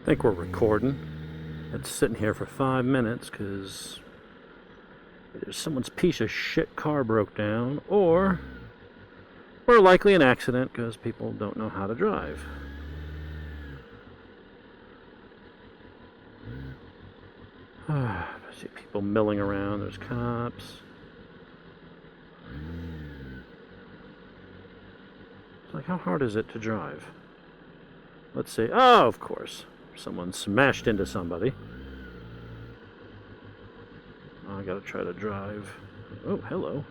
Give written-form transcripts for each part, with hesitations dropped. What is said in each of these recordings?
think we're recording. It's sitting here for 5 minutes because either someone's piece of shit car broke down or likely an accident because people don't know how to drive. I see people milling around. There's cops. It's like, how hard is it to drive? Let's see. Oh, of course. Someone smashed into somebody. I gotta try to drive. Oh, hello.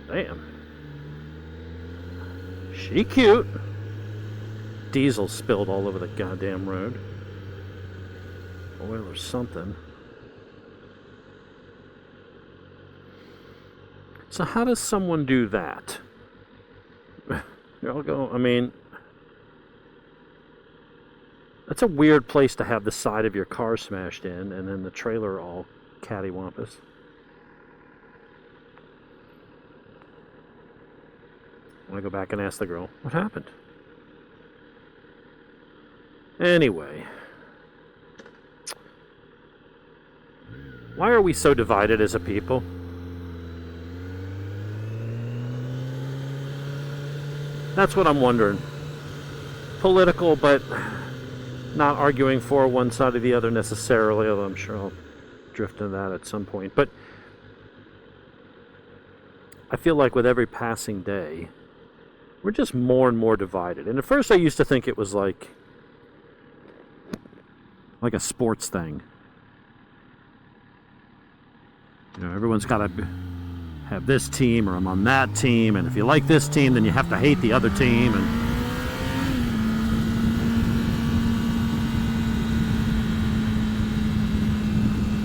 Damn. She cute. Diesel spilled all over the goddamn road. Oil or something. So how does someone do that? I'll go, I mean, that's a weird place to have the side of your car smashed in and then the trailer all cattywampus. I want to go back and ask the girl, what happened? Anyway. Why are we so divided as a people? That's what I'm wondering. Political, but not arguing for one side or the other necessarily, although I'm sure I'll drift into that at some point. But I feel like with every passing day, we're just more and more divided. And at first I used to think it was like a sports thing. You know, everyone's got to have this team or I'm on that team, and if you like this team, then you have to hate the other team.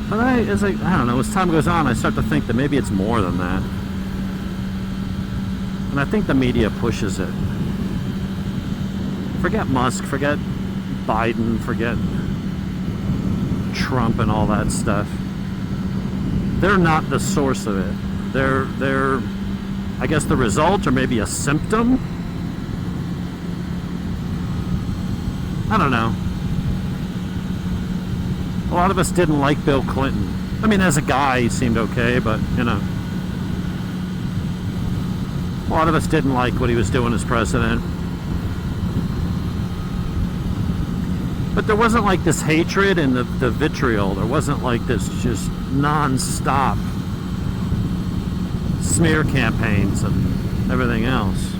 But I don't know, as time goes on, I start to think that maybe it's more than that. And I think the media pushes it. Forget Musk, forget Biden, forget Trump and all that stuff. They're not the source of it. They're I guess the result, or maybe a symptom. I don't know. A lot of us didn't like Bill Clinton. I mean, as a guy, he seemed okay, but, you know. A lot of us didn't like what he was doing as president. But there wasn't like this hatred and the vitriol. There wasn't like this just non-stop smear campaigns and everything else.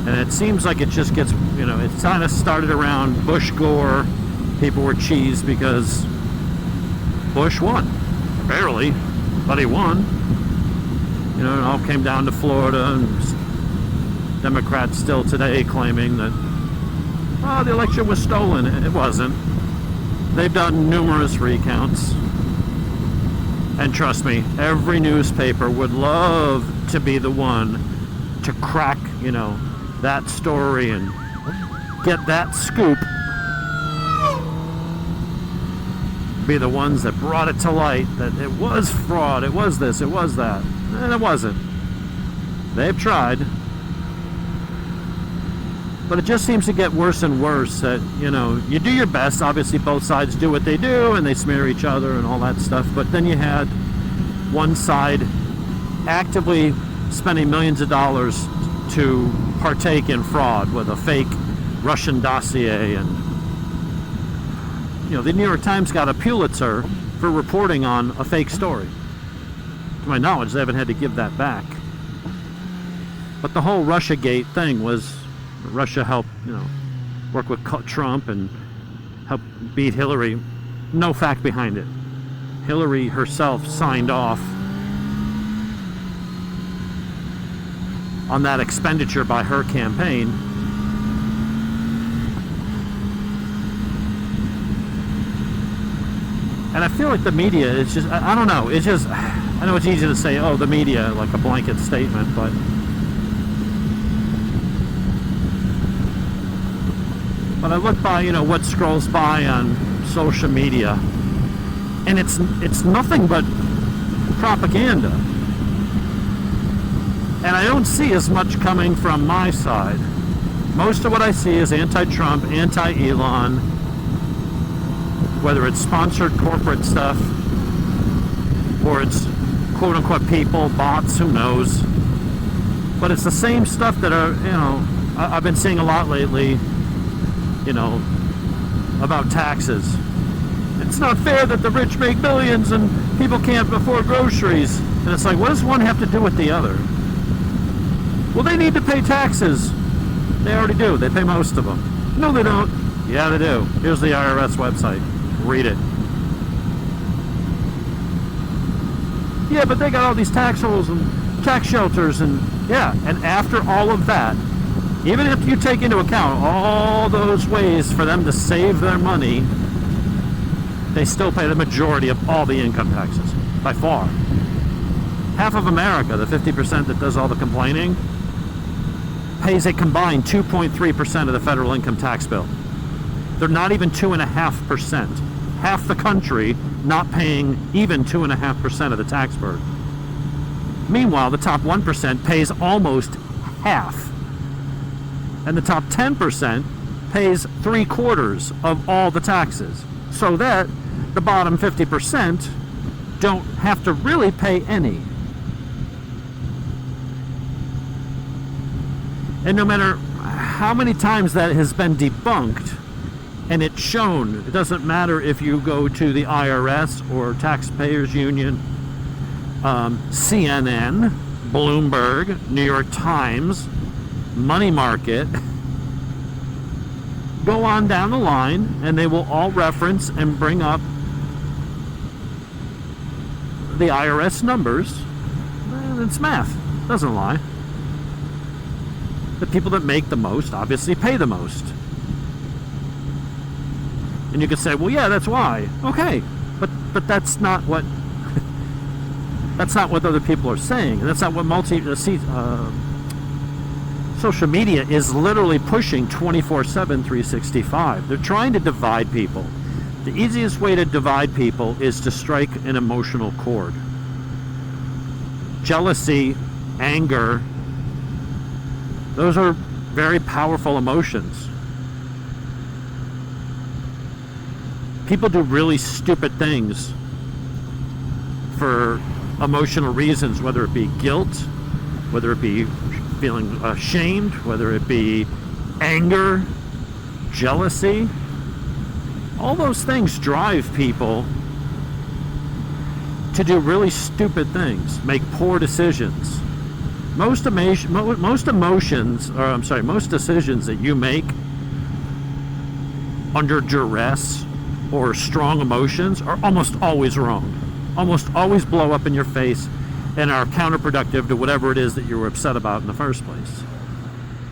And it seems like it just gets, you know, it kind of started around Bush Gore. People were cheesed because Bush won. Barely, but he won. You know, it all came down to Florida, and Democrats still today claiming that, oh, the election was stolen. It wasn't. They've done numerous recounts. And trust me, every newspaper would love to be the one to crack, you know, that story and get that scoop. Be the ones that brought it to light that it was fraud, it was this, it was that. And it wasn't. They've tried. But it just seems to get worse and worse that, you know, you do your best. Obviously, both sides do what they do, and they smear each other and all that stuff. But then you had one side actively spending millions of dollars to partake in fraud with a fake Russian dossier. And, you know, the New York Times got a Pulitzer for reporting on a fake story. To my knowledge, they haven't had to give that back. But the whole Russiagate thing was Russia helped, you know, work with Trump and help beat Hillary. No fact behind it. Hillary herself signed off on that expenditure by her campaign. And I feel like the media is just, I don't know, it's just, I know it's easy to say, oh, the media, like a blanket statement, but I look by, you know, what scrolls by on social media, and it's nothing but propaganda. And I don't see as much coming from my side. Most of what I see is anti-Trump, anti-Elon, whether it's sponsored corporate stuff or it's quote-unquote people, bots, who knows. But it's the same stuff that are, I've been seeing a lot lately, about taxes. It's not fair that the rich make billions and people can't afford groceries. And it's like, what does one have to do with the other? Well, they need to pay taxes. They already do. They pay most of them. No, they don't. Yeah, they do. Here's the IRS website. Read it. Yeah, but they got all these tax holes and tax shelters and and after all of that, even if you take into account all those ways for them to save their money, they still pay the majority of all the income taxes, by far. Half of America, the 50% that does all the complaining, pays a combined 2.3% of the federal income tax bill. They're not even 2.5%. Half the country not paying even 2.5% of the tax burden. Meanwhile, the top 1% pays almost half. And the top 10% pays 3/4 of all the taxes. So that the bottom 50% don't have to really pay any. And no matter how many times that has been debunked, and it's shown, it doesn't matter if you go to the IRS or Taxpayers Union, CNN, Bloomberg, New York Times, Money Market, go on down the line, and they will all reference and bring up the IRS numbers. Well, it's math. It doesn't lie. The people that make the most obviously pay the most. And you could say, well, yeah, that's why. Okay, but that's not what that's not what other people are saying. And that's not what social media is literally pushing 24/7, 365. They're trying to divide people. The easiest way to divide people is to strike an emotional chord. Jealousy, anger, those are very powerful emotions. People do really stupid things for emotional reasons, whether it be guilt, whether it be feeling ashamed, whether it be anger, jealousy. All those things drive people to do really stupid things, make poor decisions. Most decisions that you make under duress or strong emotions are almost always wrong. Almost always blow up in your face and are counterproductive to whatever it is that you were upset about in the first place.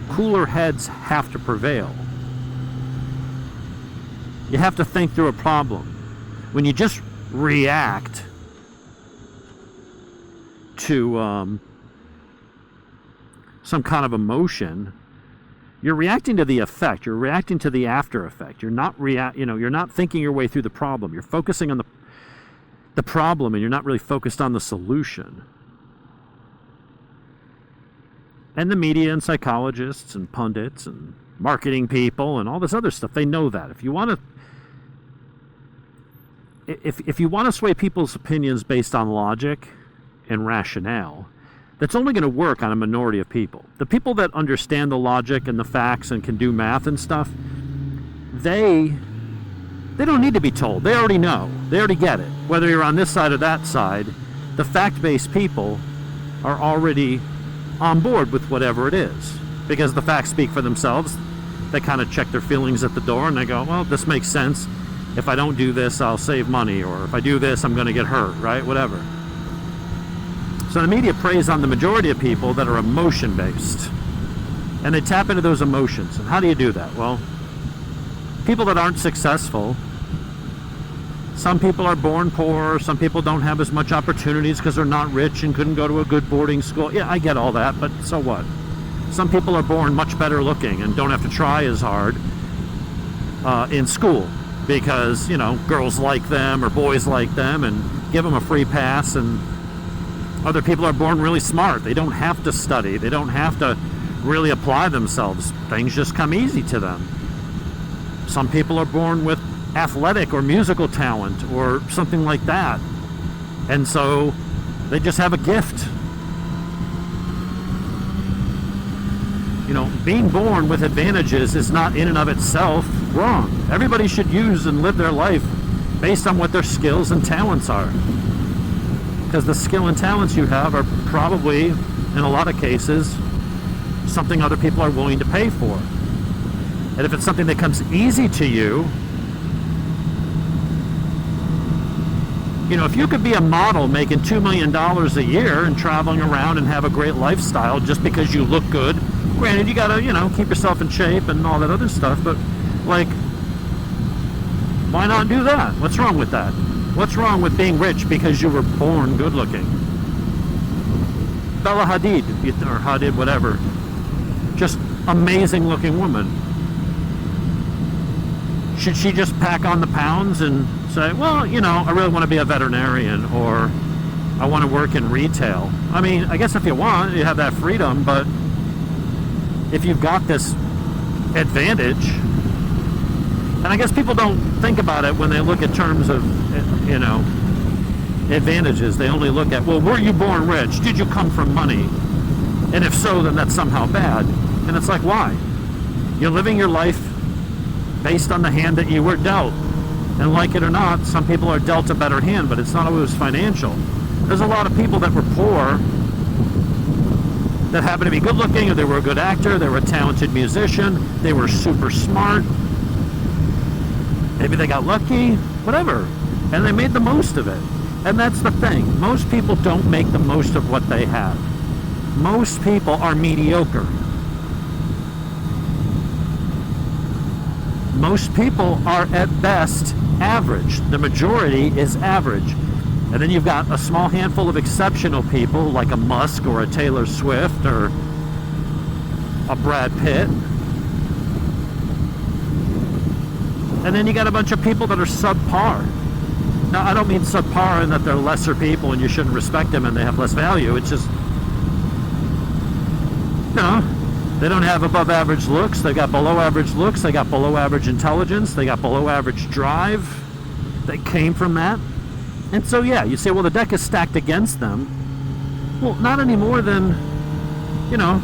Cooler heads have to prevail. You have to think through a problem. When you just react to some kind of emotion, you're reacting to the effect. You're reacting to the after effect. You're not you're not thinking your way through the problem. You're focusing on the problem, and you're not really focused on the solution. And the media and psychologists and pundits and marketing people and all this other stuff, they know that. If you want to sway people's opinions based on logic and rationale, that's only going to work on a minority of people. The people that understand the logic and the facts and can do math and stuff, they don't need to be told. They already know. They already get it. Whether you're on this side or that side, the fact-based people are already on board with whatever it is. Because the facts speak for themselves. They kind of check their feelings at the door and they go, well, this makes sense. If I don't do this, I'll save money. Or if I do this, I'm going to get hurt, right? Whatever. So the media preys on the majority of people that are emotion-based. And they tap into those emotions. And how do you do that? Well, people that aren't successful, some people are born poor, some people don't have as much opportunities because they're not rich and couldn't go to a good boarding school. Yeah, I get all that, but so what? Some people are born much better looking and don't have to try as hard in school because, girls like them or boys like them and give them a free pass and Other people are born really smart. They don't have to study. They don't have to really apply themselves. Things just come easy to them. Some people are born with athletic or musical talent or something like that. And so they just have a gift. You know, being born with advantages is not in and of itself wrong. Everybody should use and live their life based on what their skills and talents are. Because the skill and talents you have are probably, in a lot of cases, something other people are willing to pay for. And if it's something that comes easy to you, you know, if you could be a model making $2 million a year and traveling around and have a great lifestyle just because you look good, granted, you gotta, you know, keep yourself in shape and all that other stuff, but, like, why not do that? What's wrong with that? What's wrong with being rich because you were born good looking? Bella Hadid, or Hadid, whatever, just amazing looking woman. Should she just pack on the pounds and say, well, you know, I really want to be a veterinarian, or I want to work in retail? I mean, I guess if you want, you have that freedom, but if you've got this advantage, and I guess people don't think about it when they look at terms of, you know, advantages. They only look at, well, were you born rich? Did you come from money? And if so, then that's somehow bad. And it's like, why? You're living your life based on the hand that you were dealt. And like it or not, some people are dealt a better hand, but it's not always financial. There's a lot of people that were poor that happen to be good looking, or they were a good actor, they were a talented musician, they were super smart, maybe they got lucky, whatever, and they made the most of it. And that's the thing, most people don't make the most of what they have. Most people are mediocre. Most people are at best average. The majority is average. And then you've got a small handful of exceptional people like a Musk or a Taylor Swift or a Brad Pitt. And then you got a bunch of people that are subpar. Now, I don't mean subpar in that they're lesser people and you shouldn't respect them and they have less value. It's just, you know, they don't have above average looks. They got below average looks. They got below average intelligence. They got below average drive. They came from that. And so, yeah, you say, well, the deck is stacked against them. Well, not any more than, you know,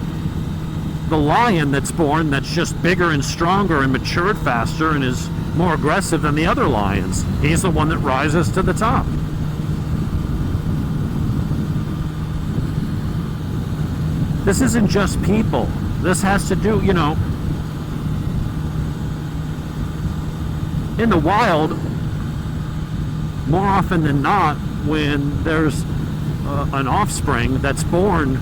the lion that's born that's just bigger and stronger and matured faster and is more aggressive than the other lions. He's the one that rises to the top. This isn't just people. This has to do, you know, in the wild, more often than not, when there's an offspring that's born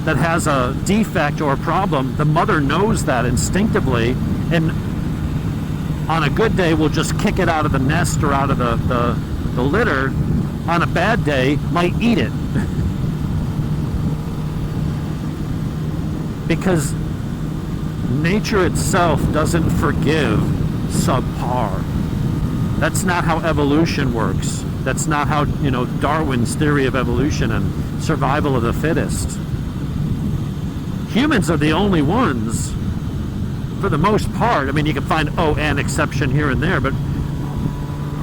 that has a defect or a problem, the mother knows that instinctively, and on a good day will just kick it out of the nest or out of the litter. On a bad day, might eat it. Because nature itself doesn't forgive subpar. That's not how evolution works. That's not how, you know, Darwin's theory of evolution and survival of the fittest. Humans are the only ones, for the most part. I mean, you can find, an exception here and there, but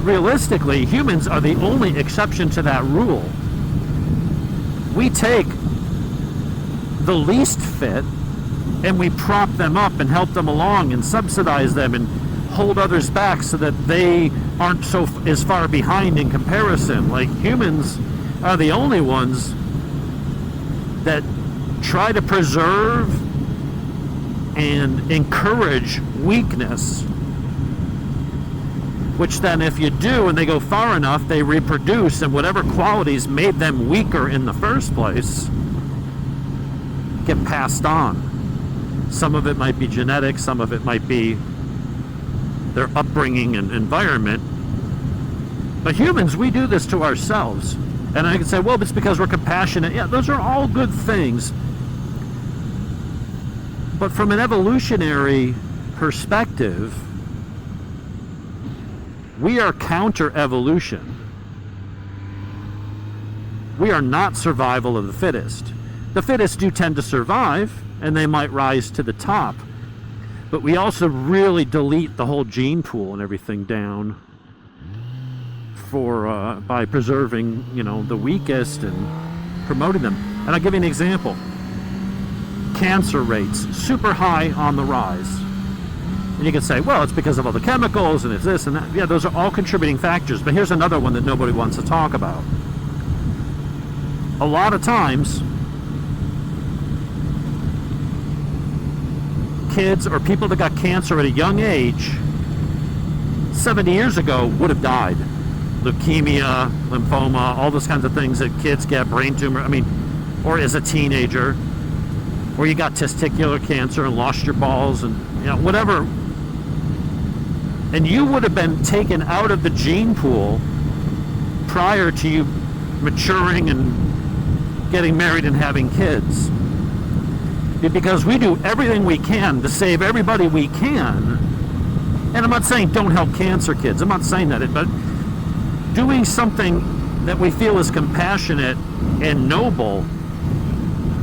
realistically, humans are the only exception to that rule. We take the least fit and we prop them up and help them along and subsidize them and hold others back so that they aren't as far behind in comparison. Like, humans are the only ones that try to preserve and encourage weakness, which then if you do and they go far enough, they reproduce, and whatever qualities made them weaker in the first place get passed on. Some of it might be genetic, some of it might be their upbringing and environment. But humans, we do this to ourselves. And I can say, well, it's because we're compassionate. Yeah, those are all good things. But from an evolutionary perspective, we are counter-evolution. we are not survival of the fittest. The fittest do tend to survive, and they might rise to the top. But we also really delete the whole gene pool and everything down for by preserving, the weakest and promoting them. And I'll give you an example. Cancer rates, super high on the rise. And you can say, well, it's because of all the chemicals and it's this and that. Yeah, those are all contributing factors. But here's another one that nobody wants to talk about. A lot of times, kids or people that got cancer at a young age 70 years ago would have died. Leukemia, lymphoma, all those kinds of things that kids get, brain tumor, or as a teenager, or you got testicular cancer and lost your balls and whatever. And you would have been taken out of the gene pool prior to you maturing and getting married and having kids. Because we do everything we can to save everybody we can. And I'm not saying don't help cancer kids. I'm not saying that. But doing something that we feel is compassionate and noble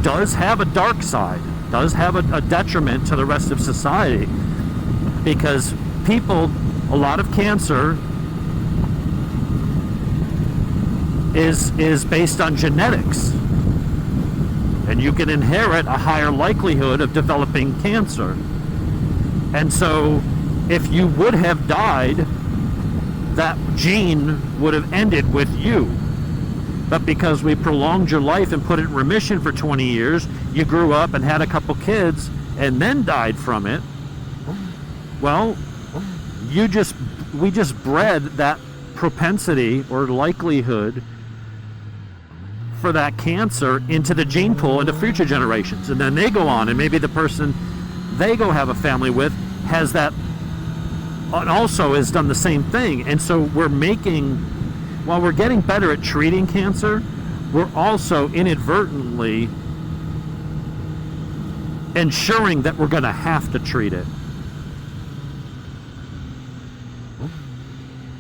does have a dark side, does have a detriment to the rest of society. Because people, a lot of cancer is based on genetics. And you can inherit a higher likelihood of developing cancer. And so if you would have died, that gene would have ended with you. But because we prolonged your life and put it in remission for 20 years, you grew up and had a couple kids and then died from it. Well, we just bred that propensity or likelihood for that cancer into the gene pool into future generations. And then they go on, and maybe the person they go have a family with has that and also has done the same thing. And so while we're getting better at treating cancer, we're also inadvertently ensuring that we're going to have to treat it.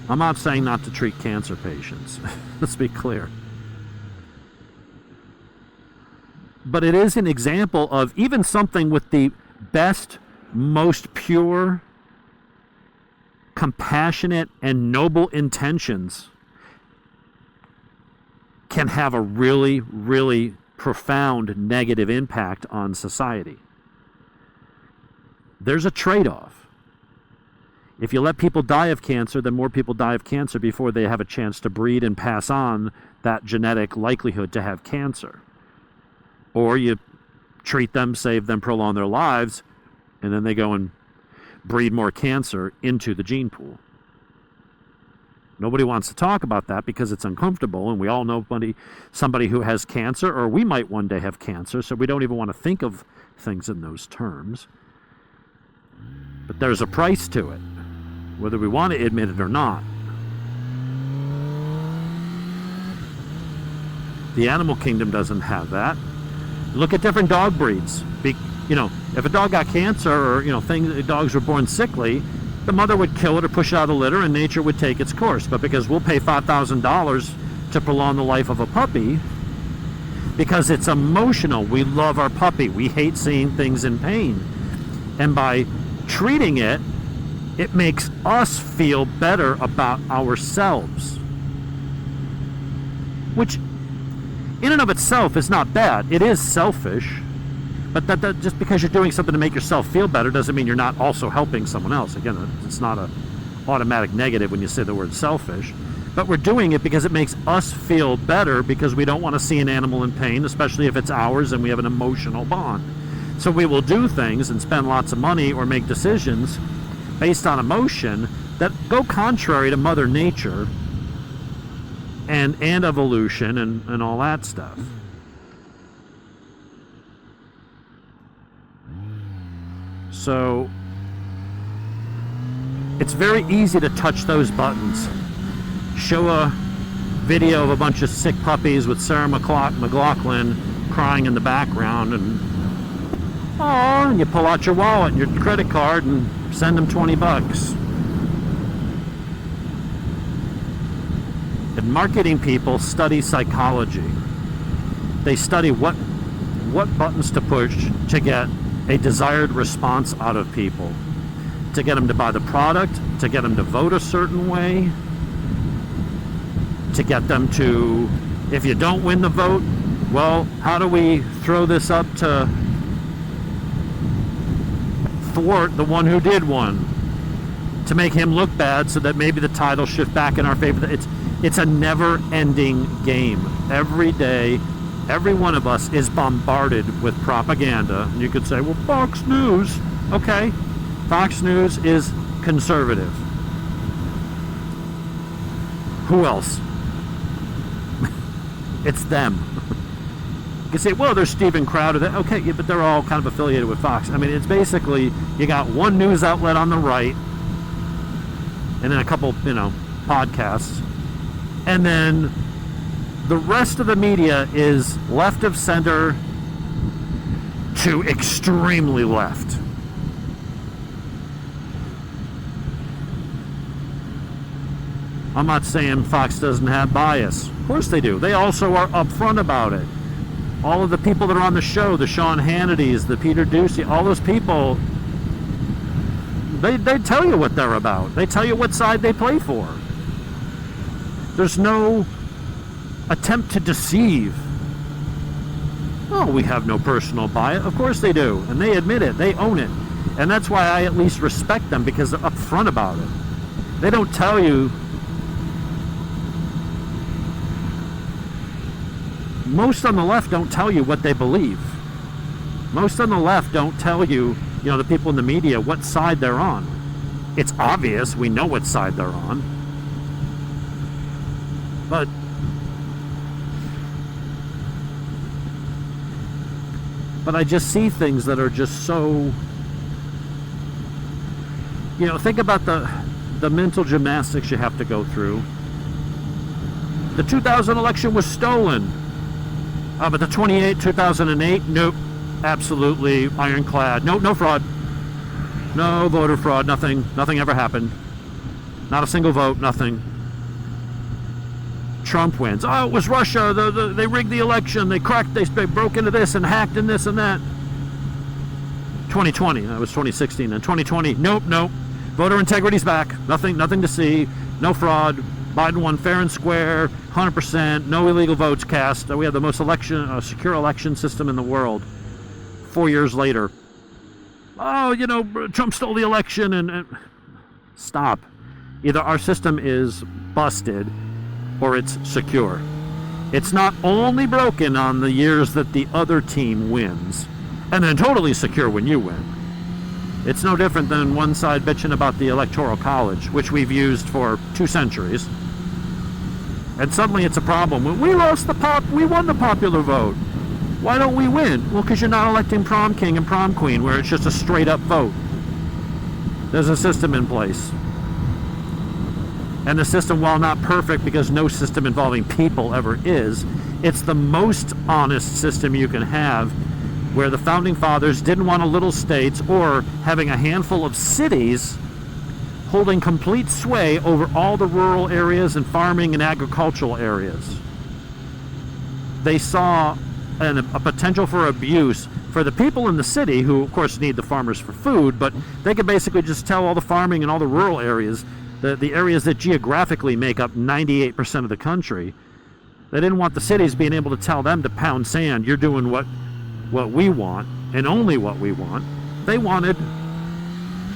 I'm not saying not to treat cancer patients. Let's be clear. But it is an example of even something with the best, most pure, compassionate, and noble intentions can have a really, really profound negative impact on society. There's a trade-off. If you let people die of cancer, then more people die of cancer before they have a chance to breed and pass on that genetic likelihood to have cancer. Or you treat them, save them, prolong their lives, and then they go and breed more cancer into the gene pool. Nobody wants to talk about that because it's uncomfortable, and we all know somebody who has cancer, or we might one day have cancer, so we don't even want to think of things in those terms. But there's a price to it, whether we want to admit it or not. The animal kingdom doesn't have that. Look at different dog breeds. If a dog got cancer or, dogs were born sickly, the mother would kill it or push it out of the litter and nature would take its course. But because we'll pay $5,000 to prolong the life of a puppy, because it's emotional, we love our puppy. We hate seeing things in pain. And by treating it, it makes us feel better about ourselves. Which in and of itself is not bad. It is selfish, but that just because you're doing something to make yourself feel better doesn't mean you're not also helping someone else. Again, it's not an automatic negative when you say the word selfish, but we're doing it because it makes us feel better because we don't want to see an animal in pain, especially if it's ours and we have an emotional bond. So we will do things and spend lots of money or make decisions based on emotion that go contrary to Mother Nature and evolution and all that stuff. So it's very easy to touch those buttons. Show a video of a bunch of sick puppies with Sarah McLachlan crying in the background, and you pull out your wallet and your credit card and send them $20. And marketing people study psychology. They study what buttons to push to get a desired response out of people, to get them to buy the product, to get them to vote a certain way, to get them to, if you don't win the vote, well, how do we throw this up to thwart the one who did win, to make him look bad so that maybe the title shift back in our favor. It's a never-ending game. Every day, every one of us is bombarded with propaganda. And you could say, well, Fox News. Okay, Fox News is conservative. Who else? It's them. You can say, well, there's Steven Crowder. Okay, yeah, but they're all kind of affiliated with Fox. I mean, it's basically, you got one news outlet on the right, and then a couple, podcasts. And then the rest of the media is left of center to extremely left. I'm not saying Fox doesn't have bias. Of course they do. They also are upfront about it. All of the people that are on the show, the Sean Hannitys, the Peter Doocy, all those people, they tell you what they're about. They tell you what side they play for. There's no attempt to deceive. Oh, we have no personal bias. Of course they do. And they admit it. They own it. And that's why I at least respect them, because they're upfront about it. They don't tell you. Most on the left don't tell you what they believe. Most on the left don't tell you, the people in the media, what side they're on. It's obvious. We know what side they're on. But I just see things that are just so, think about the mental gymnastics you have to go through. The 2000 election was stolen. But the 2008, nope, absolutely ironclad. No fraud. No voter fraud, nothing ever happened. Not a single vote, nothing. Trump wins. Oh, it was Russia. They rigged the election. They cracked. They broke into this and hacked in this and that. 2020. That was 2016. And 2020. Nope. Voter integrity's back. Nothing to see. No fraud. Biden won fair and square. 100%. No illegal votes cast. We have the most secure election system in the world. 4 years later. Oh, Trump stole the election and stop. Either our system is busted or it's secure. It's not only broken on the years that the other team wins, and then totally secure when you win. It's no different than one side bitching about the Electoral College, which we've used for 2 centuries. And suddenly it's a problem. When we won the popular vote. Why don't we win? Well, because you're not electing prom king and prom queen, where it's just a straight up vote. There's a system in place. And the system, while not perfect, because no system involving people ever is, it's the most honest system you can have, where the founding fathers didn't want a little states or having a handful of cities holding complete sway over all the rural areas and farming and agricultural areas. They saw a potential for abuse for the people in the city, who of course need the farmers for food, but they could basically just tell all the farming and all the rural areas, the areas that geographically make up 98% of the country, they didn't want the cities being able to tell them to pound sand. You're doing what we want and only what we want. They wanted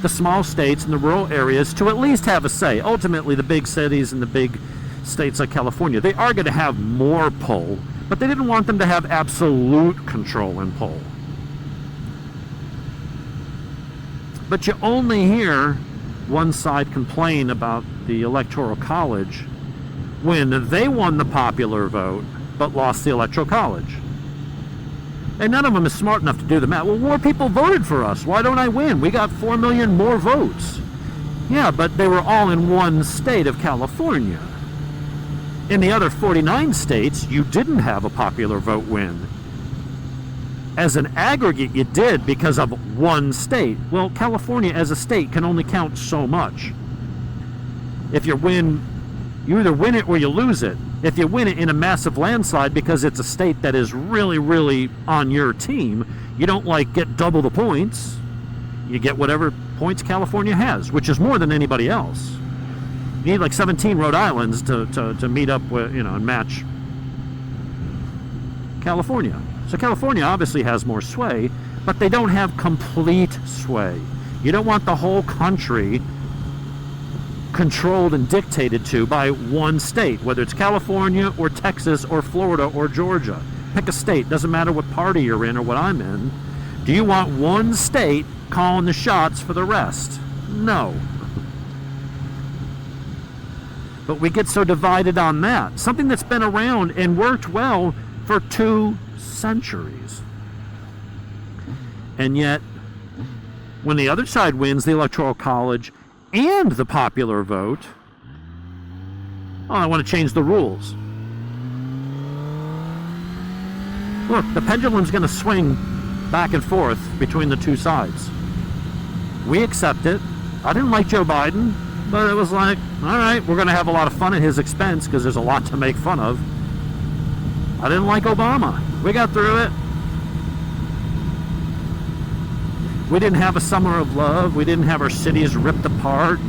the small states and the rural areas to at least have a say. Ultimately, the big cities and the big states like California, they are going to have more pull, but they didn't want them to have absolute control and pull. But you only hear one side complain about the Electoral College when they won the popular vote but lost the Electoral College. And none of them is smart enough to do the math. Well, more people voted for us. Why don't I win? We got 4 million more votes. Yeah, but they were all in one state of California. In the other 49 states, you didn't have a popular vote win. As an aggregate, you did because of one state. Well, California as a state can only count so much. If you win You either win it or you lose it. If you win it in a massive landslide because it's a state that is really, really on your team, you don't like get double the points. You get whatever points California has, which is more than anybody else. You need like 17 Rhode Islands to meet up with, and match California. So California obviously has more sway, but they don't have complete sway. You don't want the whole country controlled and dictated to by one state, whether it's California or Texas or Florida or Georgia. Pick a state, doesn't matter what party you're in or what I'm in. Do you want one state calling the shots for the rest? No. But we get so divided on that. Something that's been around and worked well for 2 centuries. And yet, when the other side wins the Electoral College and the popular vote, I want to change the rules. Look, the pendulum's going to swing back and forth between the two sides. We accept it. I didn't like Joe Biden, but it was like, all right, we're going to have a lot of fun at his expense because there's a lot to make fun of. I didn't like Obama. We got through it. We didn't have a summer of love. We didn't have our cities ripped apart,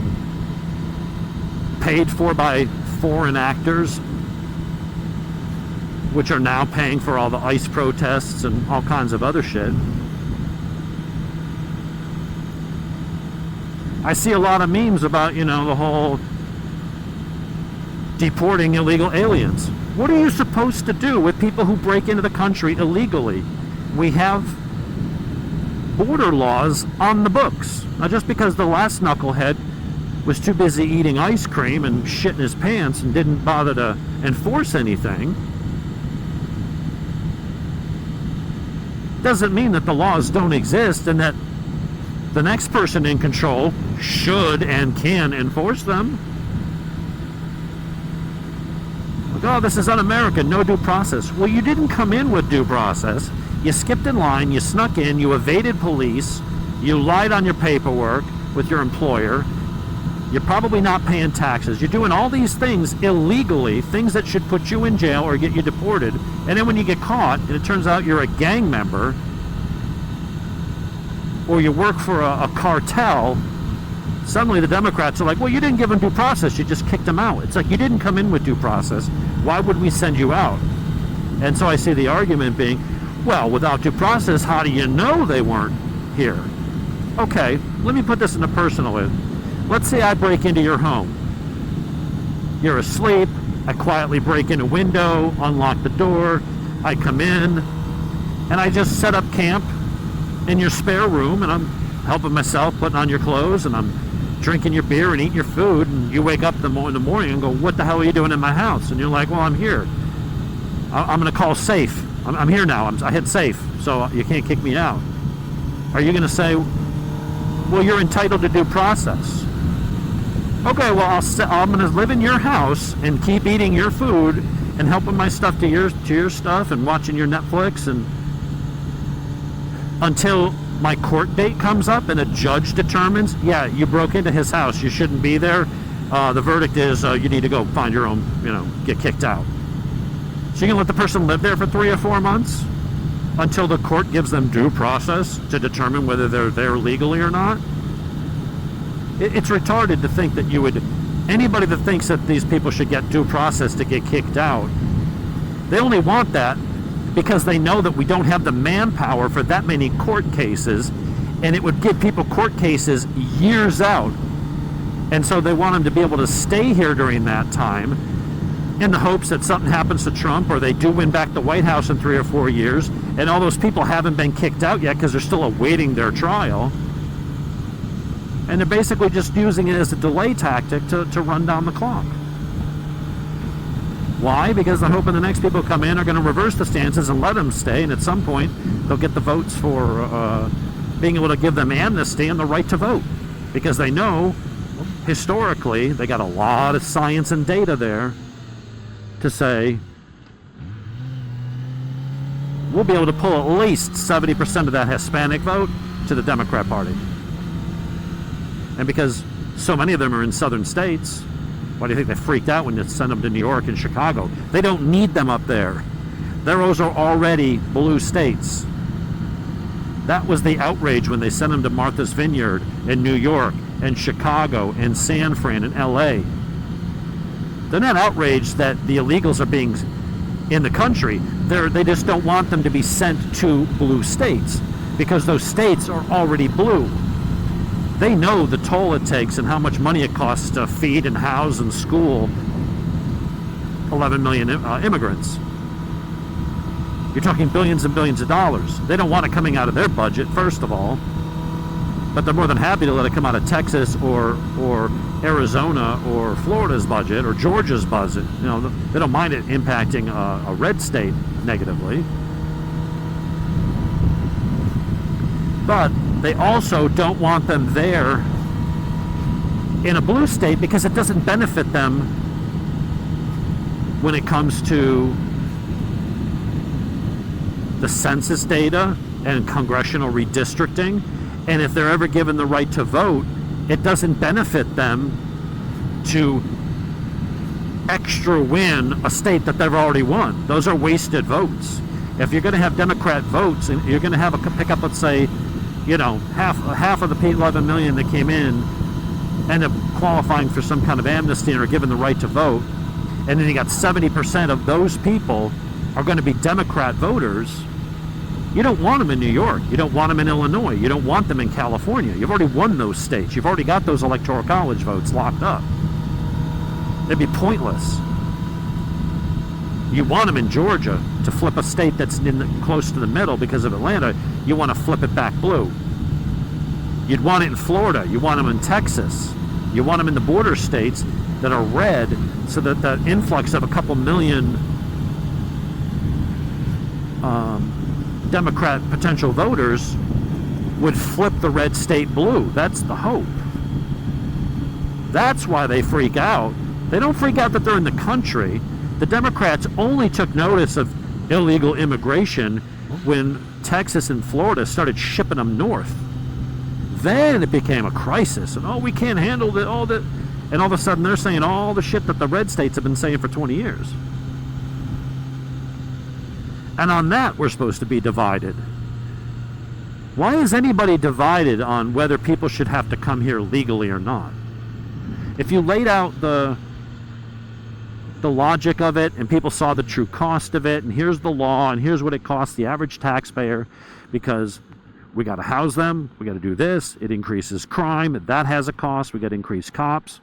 paid for by foreign actors, which are now paying for all the ICE protests and all kinds of other shit. I see a lot of memes about, the whole deporting illegal aliens. What are you supposed to do with people who break into the country illegally? We have border laws on the books. Now, just because the last knucklehead was too busy eating ice cream and shitting his pants and didn't bother to enforce anything, doesn't mean that the laws don't exist and that the next person in control should and can enforce them. Like, oh, this is un-American, no due process. Well, you didn't come in with due process. You skipped in line, you snuck in, you evaded police, you lied on your paperwork with your employer, you're probably not paying taxes, you're doing all these things illegally, things that should put you in jail or get you deported, and then when you get caught and it turns out you're a gang member or you work for a cartel, suddenly the Democrats are like, well, you didn't give them due process, you just kicked them out. It's like, you didn't come in with due process, why would we send you out? And so I see the argument being, well, without due process, how do you know they weren't here? Okay, let me put this in a personal way. Let's say I break into your home. You're asleep, I quietly break in a window, unlock the door, I come in, and I just set up camp in your spare room, and I'm helping myself, putting on your clothes, and I'm drinking your beer and eating your food, and you wake up in the morning and go, what the hell are you doing in my house? And you're like, well, I'm here. I'm going to call safe. I'm here now. I hit safe, so you can't kick me out. Are you going to say, well, you're entitled to due process? Okay, well, I'm going to live in your house and keep eating your food and helping my stuff to your stuff and watching your Netflix and until my court date comes up and a judge determines, yeah, you broke into his house, you shouldn't be there. The verdict is you need to go find your own, get kicked out. So you're going to let the person live there for 3 or 4 months until the court gives them due process to determine whether they're there legally or not? It's retarded to think that anybody that thinks that these people should get due process to get kicked out, they only want that because they know that we don't have the manpower for that many court cases, and it would give people court cases years out. And so they want them to be able to stay here during that time in the hopes that something happens to Trump or they do win back the White House in 3 or 4 years, and all those people haven't been kicked out yet because they're still awaiting their trial. And they're basically just using it as a delay tactic to run down the clock. Why? Because they're hoping the next people who come in are going to reverse the stances and let them stay, and at some point they'll get the votes for being able to give them amnesty and the right to vote. Because they know, historically, they got a lot of science and data there to say, we'll be able to pull at least 70% of that Hispanic vote to the Democrat Party. And because so many of them are in southern states, Why do you think they freaked out when you sent them to New York and Chicago? They don't need them up there. Those are already blue states. That was the outrage when they sent them to Martha's Vineyard in New York and Chicago and San Fran and LA. They're not outraged that the illegals are being in the country. They just don't want them to be sent to blue states because those states are already blue. They know the toll it takes and how much money it costs to feed and house and school 11 million immigrants. You're talking billions and billions of dollars. They don't want it coming out of their budget, first of all, but they're more than happy to let it come out of Texas or Arizona or Florida's budget or Georgia's budget. You know, they don't mind it impacting a red state negatively. But they also don't want them there in a blue state because it doesn't benefit them when it comes to the census data and congressional redistricting. And if they're ever given the right to vote, it doesn't benefit them to extra win a state that they've already won. Those are wasted votes. If you're going to have Democrat votes and you're going to have a pick up, let's say, you know, half of the 11 million that came in end up qualifying for some kind of amnesty and are given the right to vote, and then you got 70% of those people are going to be Democrat voters. You don't want them in New York. You don't want them in Illinois. You don't want them in California. You've already won those states. You've already got those electoral college votes locked up. It'd be pointless. You want them in Georgia to flip a state that's close to the middle because of Atlanta. You want to flip it back blue. You'd want it in Florida. You want them in Texas. You want them in the border states that are red, so that the influx of a couple million Democrat potential voters would flip the red state blue. That's the hope. That's why they freak out. They don't freak out that they're in the country. The Democrats only took notice of illegal immigration when Texas and Florida started shipping them north. Then it became a crisis, and we can't handle all that. And all of a sudden they're saying all the shit that the red states have been saying for 20 years. And on that, we're supposed to be divided. Why is anybody divided on whether people should have to come here legally or not? If you laid out the logic of it and people saw the true cost of it, and here's the law and here's what it costs the average taxpayer, because we got to house them, we got to do this, it increases crime, that has a cost, we got to increase cops,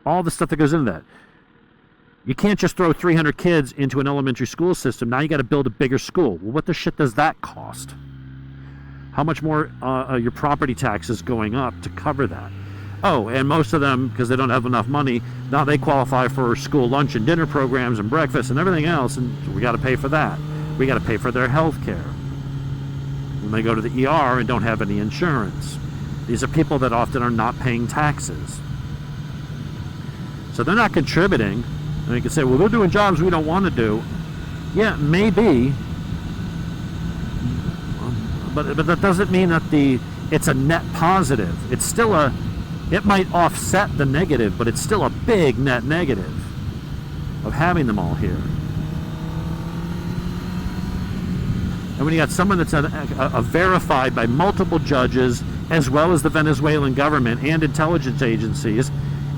all the stuff that goes into that. You can't just throw 300 kids into an elementary school system. Now you got to build a bigger school. Well, what the shit does that cost? How much more your property taxes going up to cover that? Oh, and most of them, because they don't have enough money, now they qualify for school lunch and dinner programs and breakfast and everything else, and we got to pay for that. We got to pay for their health care when they go to the ER and don't have any insurance. These are people that often are not paying taxes. So they're not contributing. And you can say, well, they're doing jobs we don't want to do. Yeah, maybe. But that doesn't mean that it's a net positive. It's still it might offset the negative, but it's still a big net negative of having them all here. And when you got someone that's a verified by multiple judges, as well as the Venezuelan government and intelligence agencies,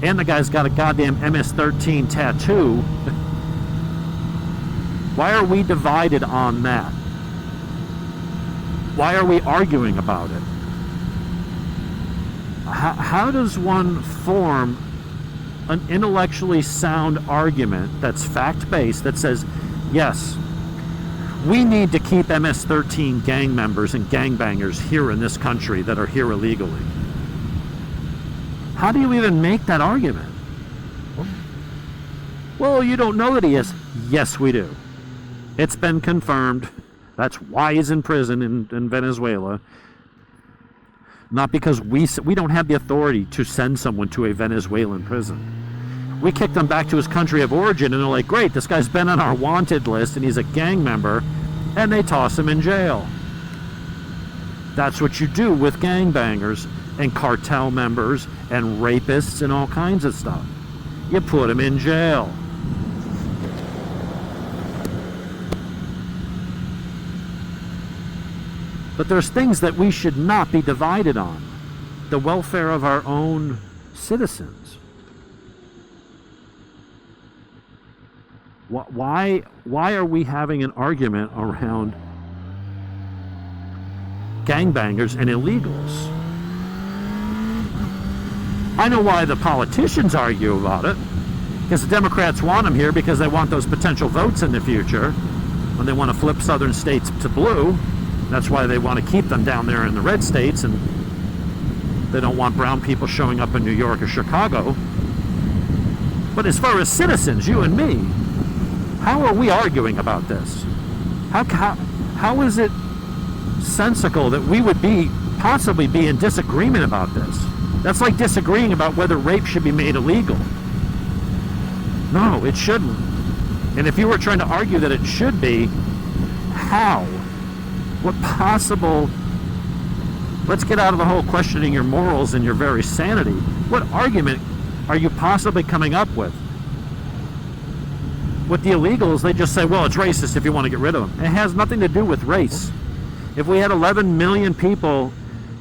and the guy's got a goddamn MS-13 tattoo, why are we divided on that? Why are we arguing about it? How does one form an intellectually sound argument that's fact-based that says, yes, we need to keep MS-13 gang members and gangbangers here in this country that are here illegally? How do you even make that argument? Well, you don't know that he is. Yes, we do. It's been confirmed. That's why he's in prison in Venezuela. Not because we don't have the authority to send someone to a Venezuelan prison. We kick them back to his country of origin, and they're like, great, this guy's been on our wanted list, and he's a gang member, and they toss him in jail. That's what you do with gangbangers and cartel members and rapists and all kinds of stuff. you put them in jail. But there's things that we should not be divided on. The welfare of our own citizens. Why are we having an argument around gangbangers and illegals? I know why the politicians argue about it, because the Democrats want them here because they want those potential votes in the future when they want to flip southern states to blue. That's why they want to keep them down there in the red states, and they don't want brown people showing up in New York or Chicago. But as far as citizens, you and me, how are we arguing about this? How is it sensical that we would possibly be in disagreement about this? That's like disagreeing about whether rape should be made illegal. No, it shouldn't. And if you were trying to argue that it should be, how? What possible... Let's get out of the whole questioning your morals and your very sanity. What argument are you possibly coming up with? With the illegals, they just say, well, it's racist if you want to get rid of them. It has nothing to do with race. If we had 11 million people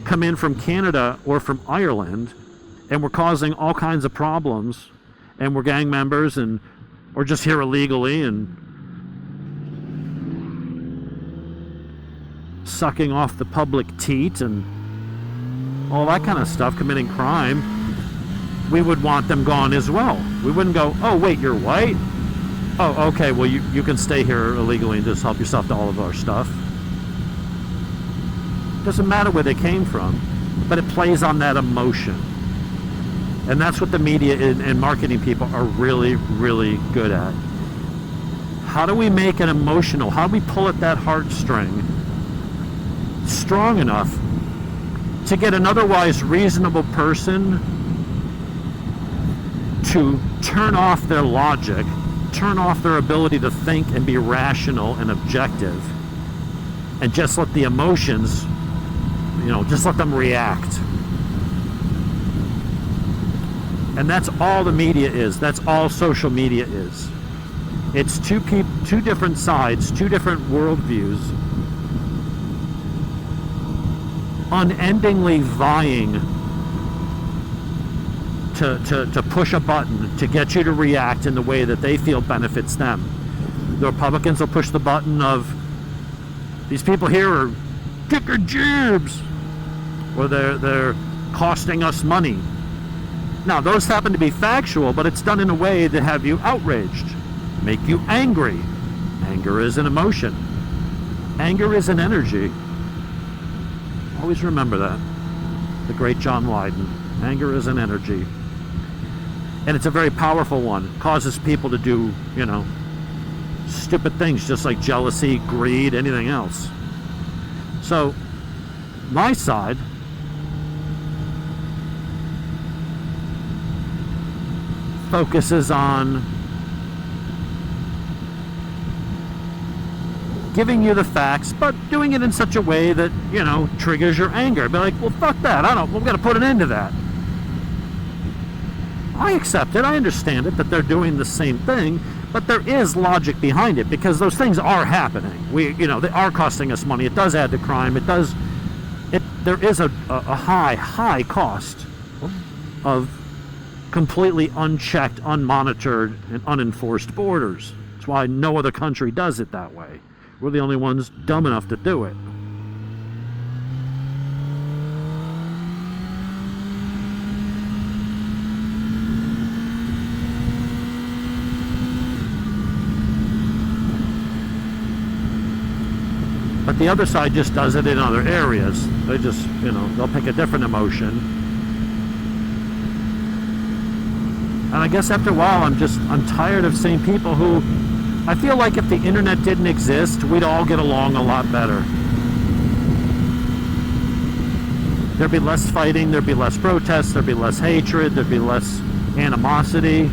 come in from Canada or from Ireland and we're causing all kinds of problems and we're gang members and or just here illegally and sucking off the public teat and all that kind of stuff, committing crime, we would want them gone as well. We wouldn't go, oh, wait, you're white? Oh, okay, well, you can stay here illegally and just help yourself to all of our stuff. Doesn't matter where they came from, but it plays on that emotion. And that's what the media and marketing people are really, really good at. How do we make it emotional? How do we pull at that heartstring strong enough to get an otherwise reasonable person to turn off their logic, turn off their ability to think and be rational and objective, and just let the emotions, just let them react. And that's all the media is. That's all social media is. It's two different sides, two different worldviews, unendingly vying to push a button to get you to react in the way that they feel benefits them. The Republicans will push the button of, these people here are kicker jibs, or they're costing us money. Now, those happen to be factual, but it's done in a way to have you outraged, make you angry. Anger is an emotion. Anger is an energy. Always remember that. The great John Lydon. Anger is an energy. And it's a very powerful one. It causes people to do, stupid things, just like jealousy, greed, anything else. So, my side focuses on giving you the facts, but doing it in such a way that, triggers your anger. Be like, well, fuck that. We've got to put an end to that. I accept it. I understand it, that they're doing the same thing, but there is logic behind it because those things are happening. They are costing us money. It does add to crime. There is a high cost of completely unchecked, unmonitored, and unenforced borders. That's why no other country does it that way. We're the only ones dumb enough to do it. But the other side just does it in other areas. They just, they'll pick a different emotion. And I guess after a while, I'm tired of seeing people who, I feel like if the internet didn't exist, we'd all get along a lot better. There'd be less fighting, there'd be less protests, there'd be less hatred, there'd be less animosity.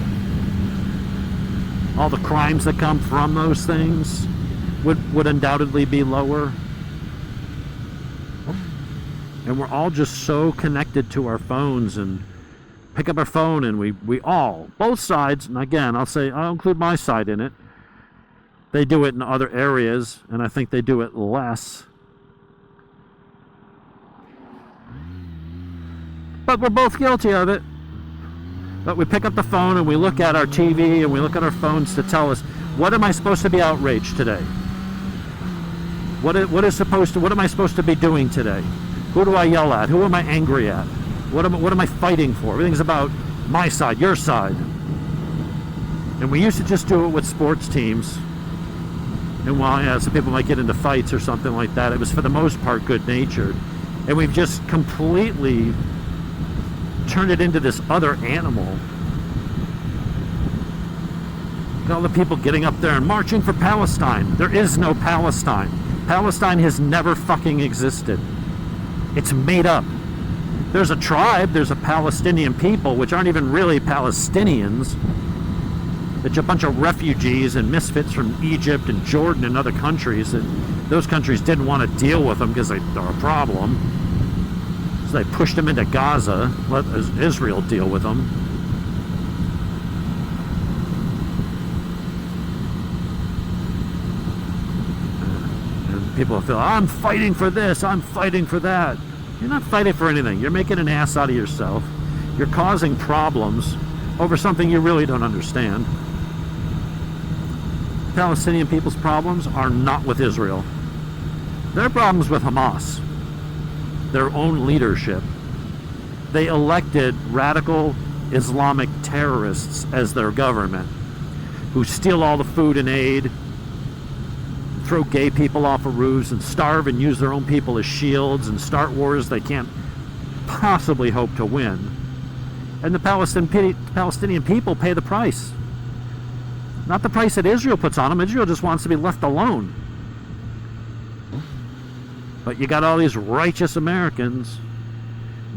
All the crimes that come from those things would undoubtedly be lower. And we're all just so connected to our phones and pick up our phone and we all, both sides, and again, I'll include my side in it. They do it in other areas, and I think they do it less. But we're both guilty of it. But we pick up the phone and we look at our TV and we look at our phones to tell us, what am I supposed to be outraged today? What am I supposed to be doing today? Who do I yell at? Who am I angry at? What am I fighting for? Everything's about my side, your side. And we used to just do it with sports teams. And while some people might get into fights or something like that, it was for the most part good-natured. And we've just completely turned it into this other animal. All the people getting up there and marching for Palestine. There is no Palestine. Palestine has never fucking existed. It's made up. There's a tribe, there's a Palestinian people, which aren't even really Palestinians. It's a bunch of refugees and misfits from Egypt and Jordan and other countries. And those countries didn't want to deal with them because they're a problem. So they pushed them into Gaza, let Israel deal with them. And people feel, I'm fighting for this, I'm fighting for that. You're not fighting for anything. You're making an ass out of yourself. You're causing problems over something you really don't understand. Palestinian people's problems are not with Israel. Their problems with Hamas. Their own leadership. They elected radical Islamic terrorists as their government, who steal all the food and aid, throw gay people off of roofs, and starve and use their own people as shields and start wars they can't possibly hope to win. And the Palestinian people pay the price. Not the price that Israel puts on them. Israel just wants to be left alone. But you got all these righteous Americans,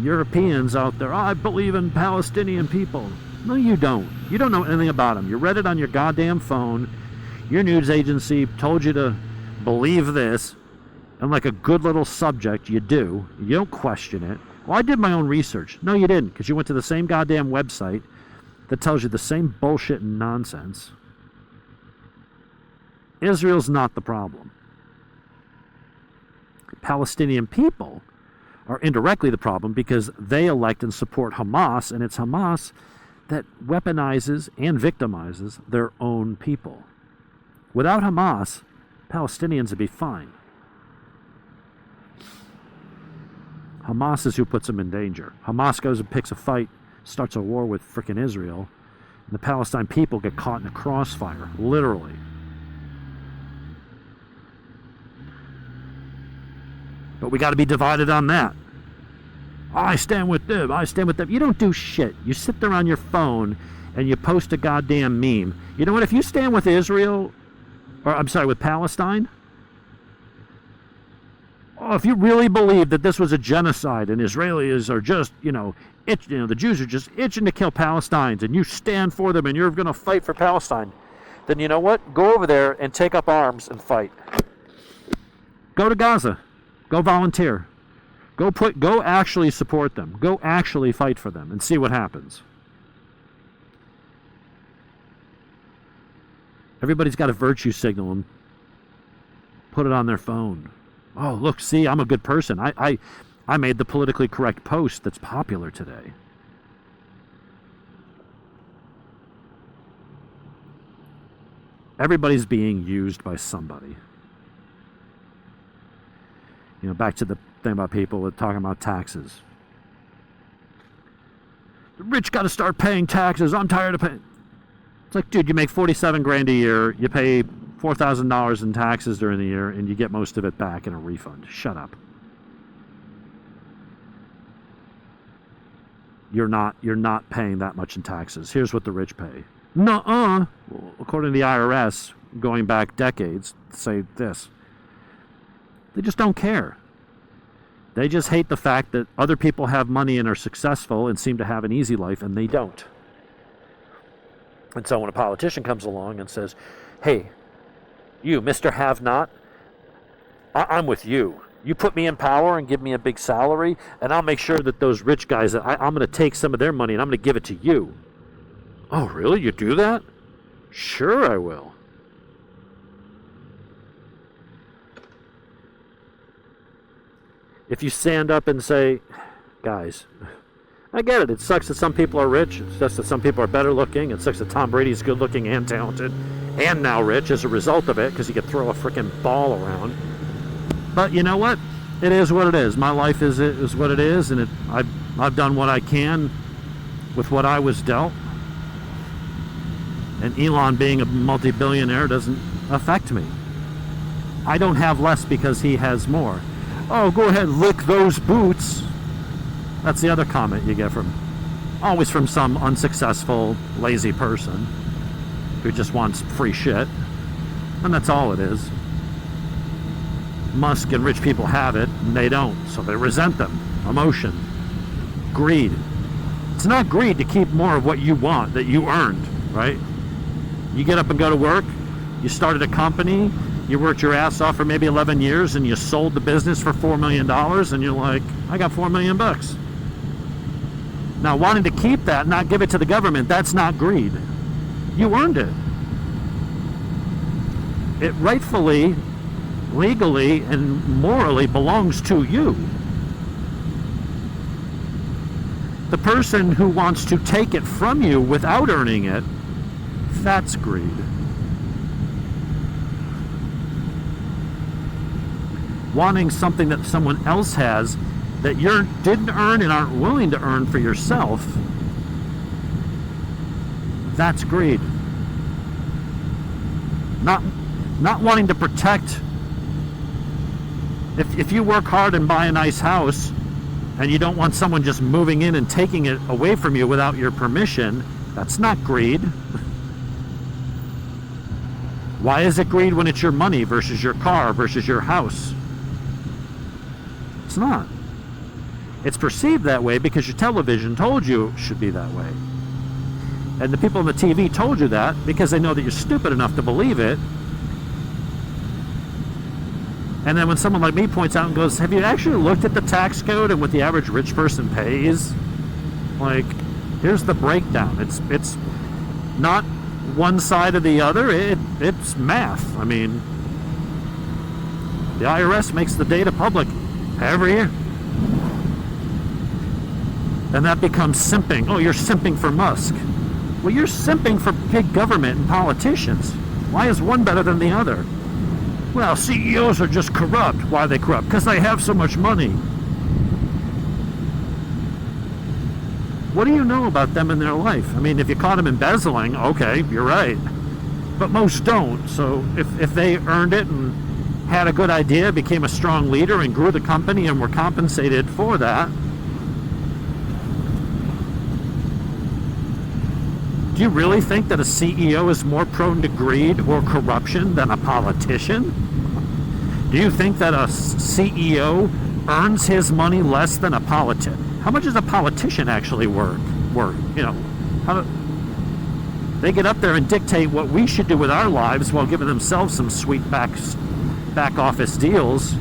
Europeans out there. I believe in Palestinian people. No, you don't. You don't know anything about them. You read it on your goddamn phone. Your news agency told you to believe this. And like a good little subject, you do. You don't question it. Well, I did my own research. No, you didn't, because you went to the same goddamn website that tells you the same bullshit and nonsense. Israel's not the problem. Palestinian people are indirectly the problem because they elect and support Hamas, and it's Hamas that weaponizes and victimizes their own people. Without Hamas, Palestinians would be fine. Hamas is who puts them in danger. Hamas goes and picks a fight, starts a war with frickin' Israel, and the Palestine people get caught in a crossfire, literally. But we got to be divided on that. I stand with them, I stand with them. You don't do shit. You sit there on your phone and you post a goddamn meme. You know what? If you stand with Israel, with Palestine, if you really believe that this was a genocide and Israelis are just, the Jews are just itching to kill Palestinians and you stand for them and you're going to fight for Palestine, then you know what? Go over there and take up arms and fight. Go to Gaza. Go volunteer. Go actually support them. Go actually fight for them and see what happens. Everybody's got a virtue signal and put it on their phone. Oh, look, see, I'm a good person. I made the politically correct post that's popular today. Everybody's being used by somebody. Back to the thing about people talking about taxes. The rich got to start paying taxes. I'm tired of paying. It's like, dude, you make $47,000 a year. You pay $4,000 in taxes during the year, and you get most of it back in a refund. Shut up. You're not paying that much in taxes. Here's what the rich pay. Nuh-uh. Well, according to the IRS, going back decades, say this. They just don't care. They just hate the fact that other people have money and are successful and seem to have an easy life, and they don't. And so when a politician comes along and says, hey, you, Mr. Have-Not, I'm with you. You put me in power and give me a big salary, and I'll make sure that those rich guys, I'm going to take some of their money and I'm going to give it to you. Oh, really? You do that? Sure, I will. If you stand up and say, guys, I get it. It sucks that some people are rich. It sucks that some people are better looking. It sucks that Tom Brady's good looking and talented and now rich as a result of it because he could throw a freaking ball around. But you know what? It is what it is. My life is what it is, and I've done what I can with what I was dealt. And Elon being a multi-billionaire doesn't affect me. I don't have less because he has more. Oh, go ahead, lick those boots. That's the other comment you get always from some unsuccessful, lazy person who just wants free shit. And that's all it is. Musk and rich people have it, and they don't, so they resent them. Emotion. Greed. It's not greed to keep more of what you want, that you earned, right? You get up and go to work, you started a company, you worked your ass off for maybe 11 years, and you sold the business for $4 million, and you're like, I got $4 million bucks. Now, wanting to keep that, not give it to the government, that's not greed. You earned it. It rightfully, legally, and morally belongs to you. The person who wants to take it from you without earning it, that's greed. Wanting something that someone else has that you didn't earn and aren't willing to earn for yourself, that's greed. Not wanting to protect. If you work hard and buy a nice house and you don't want someone just moving in and taking it away from you without your permission, that's not greed. Why is it greed when it's your money versus your car versus your house? It's not. It's perceived that way because your television told you it should be that way. And the people on the TV told you that because they know that you're stupid enough to believe it. And then when someone like me points out and goes, have you actually looked at the tax code and what the average rich person pays? Like, here's the breakdown. It's not one side or the other. It's math. I mean, the IRS makes the data public every year. And that becomes simping. Oh, you're simping for Musk. Well, you're simping for big government and politicians. Why is one better than the other? Well, CEOs are just corrupt. Why are they corrupt? Because they have so much money. What do you know about them in their life? I mean, if you caught them embezzling, okay, you're right. But most don't. So if they earned it and had a good idea, became a strong leader and grew the company and were compensated for that, do you really think that a CEO is more prone to greed or corruption than a politician? Do you think that a CEO earns his money less than a politician? How much does a politician actually work? You know, they get up there and dictate what we should do with our lives while giving themselves some sweet back office deals.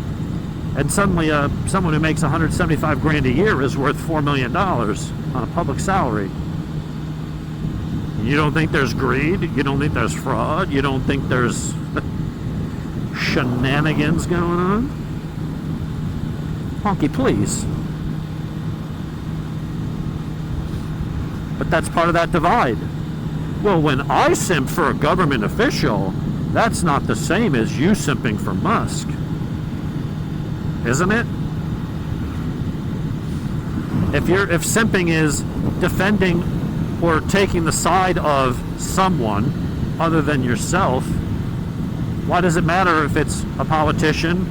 And suddenly someone who makes $175,000 a year is worth $4 million on a public salary. You don't think there's greed? You don't think there's fraud? You don't think there's shenanigans going on? Honky, please. But that's part of that divide. Well, when I simp for a government official, that's not the same as you simping for Musk. Isn't it? If simping is defending or taking the side of someone other than yourself, why does it matter if it's a politician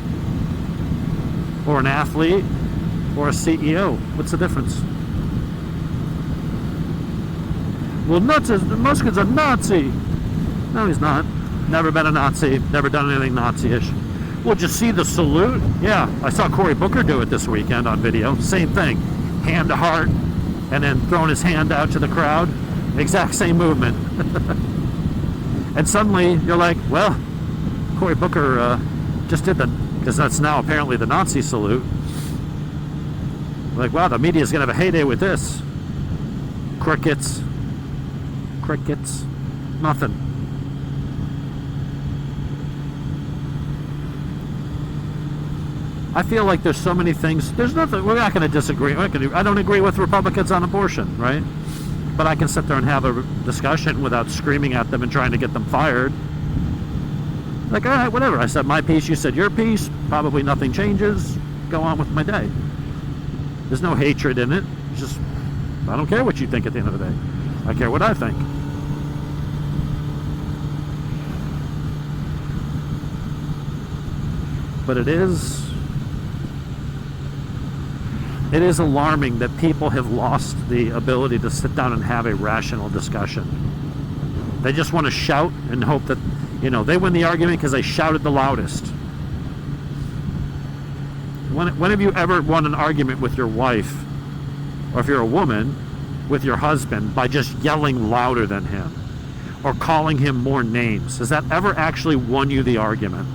or an athlete or a CEO? What's the difference? Well, Musk is a Nazi. No, he's not. Never been a Nazi. Never done anything Nazi-ish. Well, did you see the salute? Yeah, I saw Cory Booker do it this weekend on video. Same thing. Hand to heart, and then throwing his hand out to the crowd. Exact same movement. And suddenly you're like, well, Cory Booker just did the because that's now apparently the Nazi salute. Like, wow, the media's going to have a heyday with this. Crickets. Crickets. Nothing. I feel like there's so many things. There's nothing. We're not going to disagree. I don't agree with Republicans on abortion, right? But I can sit there and have a discussion without screaming at them and trying to get them fired. Like, all right, whatever. I said my piece, you said your piece. Probably nothing changes. Go on with my day. There's no hatred in it. It's just, I don't care what you think at the end of the day. I care what I think. But it is alarming that people have lost the ability to sit down and have a rational discussion. They just want to shout and hope that, they win the argument because they shouted the loudest. When have you ever won an argument with your wife, or if you're a woman, with your husband by just yelling louder than him or calling him more names? Has that ever actually won you the argument?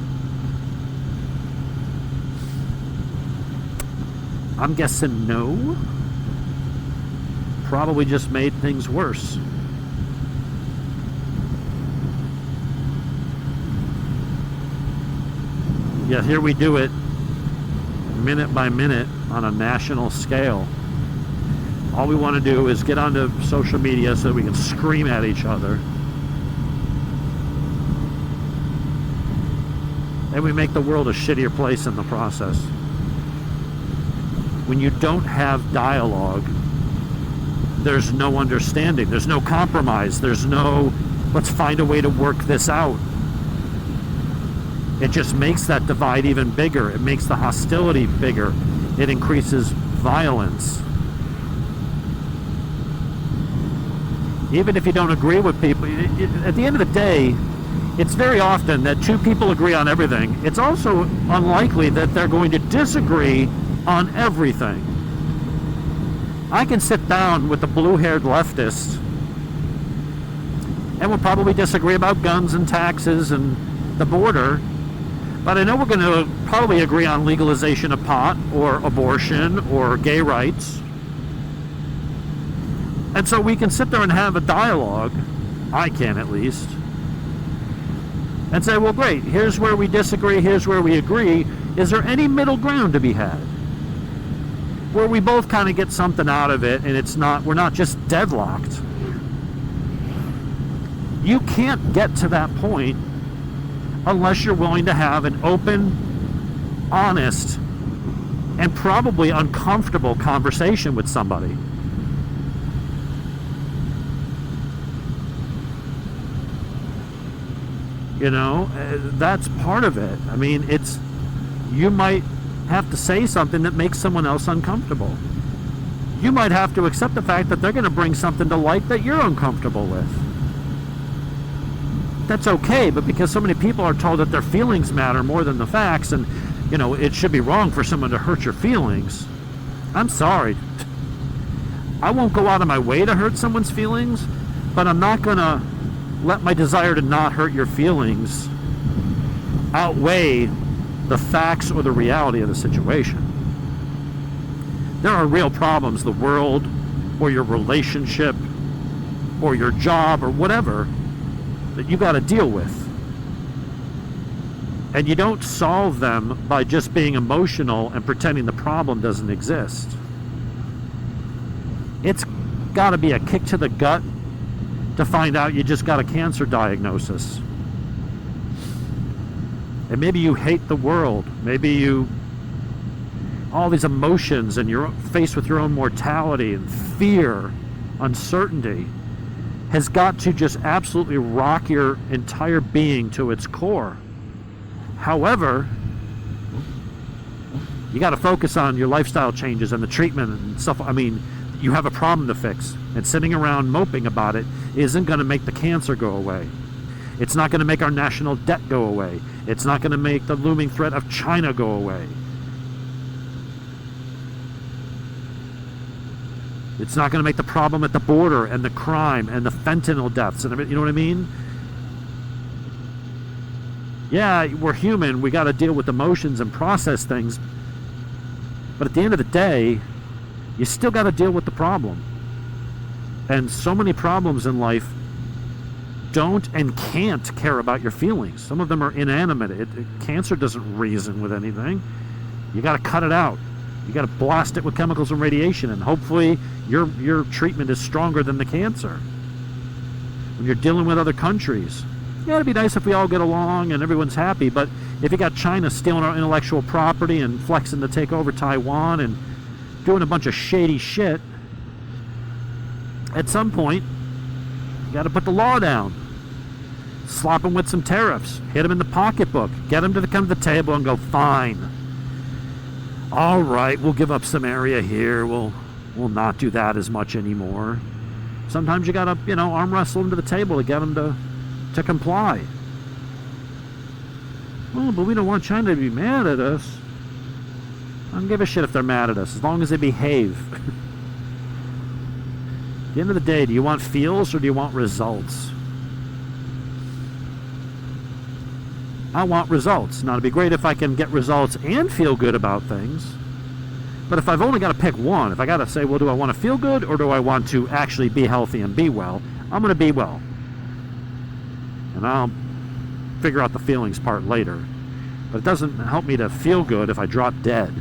I'm guessing no. Probably just made things worse. Yeah, here we do it minute by minute on a national scale. All we want to do is get onto social media so that we can scream at each other. And we make the world a shittier place in the process. When you don't have dialogue, there's no understanding, there's no compromise, there's no, let's find a way to work this out. It just makes that divide even bigger. It makes the hostility bigger. It increases violence. Even if you don't agree with people, at the end of the day, it's very often that two people agree on everything. It's also unlikely that they're going to disagree on everything. I can sit down with the blue-haired leftist and we'll probably disagree about guns and taxes and the border, but I know we're going to probably agree on legalization of pot or abortion or gay rights. And so we can sit there and have a dialogue, I can at least, and say, well, great, here's where we disagree, here's where we agree. Is there any middle ground to be had? Where we both kind of get something out of it and we're not just deadlocked. You can't get to that point unless you're willing to have an open, honest, and probably uncomfortable conversation with somebody. That's part of it. I mean, you might have to say something that makes someone else uncomfortable. You might have to accept the fact that they're going to bring something to light that you're uncomfortable with. That's okay, but because so many people are told that their feelings matter more than the facts, and it should be wrong for someone to hurt your feelings. I'm sorry. I won't go out of my way to hurt someone's feelings, but I'm not going to let my desire to not hurt your feelings outweigh the facts or the reality of the situation. There are real problems, the world or your relationship or your job or whatever, that you got to deal with. And you don't solve them by just being emotional and pretending the problem doesn't exist. It's got to be a kick to the gut to find out you just got a cancer diagnosis. And maybe you hate the world. Maybe all these emotions, and you're faced with your own mortality and fear, uncertainty, has got to just absolutely rock your entire being to its core. However, you got to focus on your lifestyle changes and the treatment and stuff. I mean, you have a problem to fix, and sitting around moping about it isn't going to make the cancer go away. It's not going to make our national debt go away. It's not going to make the looming threat of China go away. It's not going to make the problem at the border and the crime and the fentanyl deaths and everything. You know what I mean? Yeah, we're human. We got to deal with emotions and process things. But at the end of the day, you still got to deal with the problem. And so many problems in life don't and can't care about your feelings. Some of them are inanimate. Cancer doesn't reason with anything. You got to cut it out. You got to blast it with chemicals and radiation, and hopefully your treatment is stronger than the cancer. When you're dealing with other countries, yeah, it'd be nice if we all get along and everyone's happy, but if you got China stealing our intellectual property and flexing to take over Taiwan and doing a bunch of shady shit, at some point, you got to put the law down. Slap them with some tariffs. Hit them in the pocketbook. Get them to come to the table and go, fine. All right, we'll give up some area here. We'll not do that as much anymore. Sometimes you got to, arm wrestle them to the table to get them to comply. Well, but we don't want China to be mad at us. I don't give a shit if they're mad at us, as long as they behave. At the end of the day, do you want feels or do you want results? I want results. Now, it'd be great if I can get results and feel good about things. But if I've only got to pick one, if I got to say, well, do I want to feel good or do I want to actually be healthy and be well? I'm going to be well. And I'll figure out the feelings part later. But it doesn't help me to feel good if I drop dead.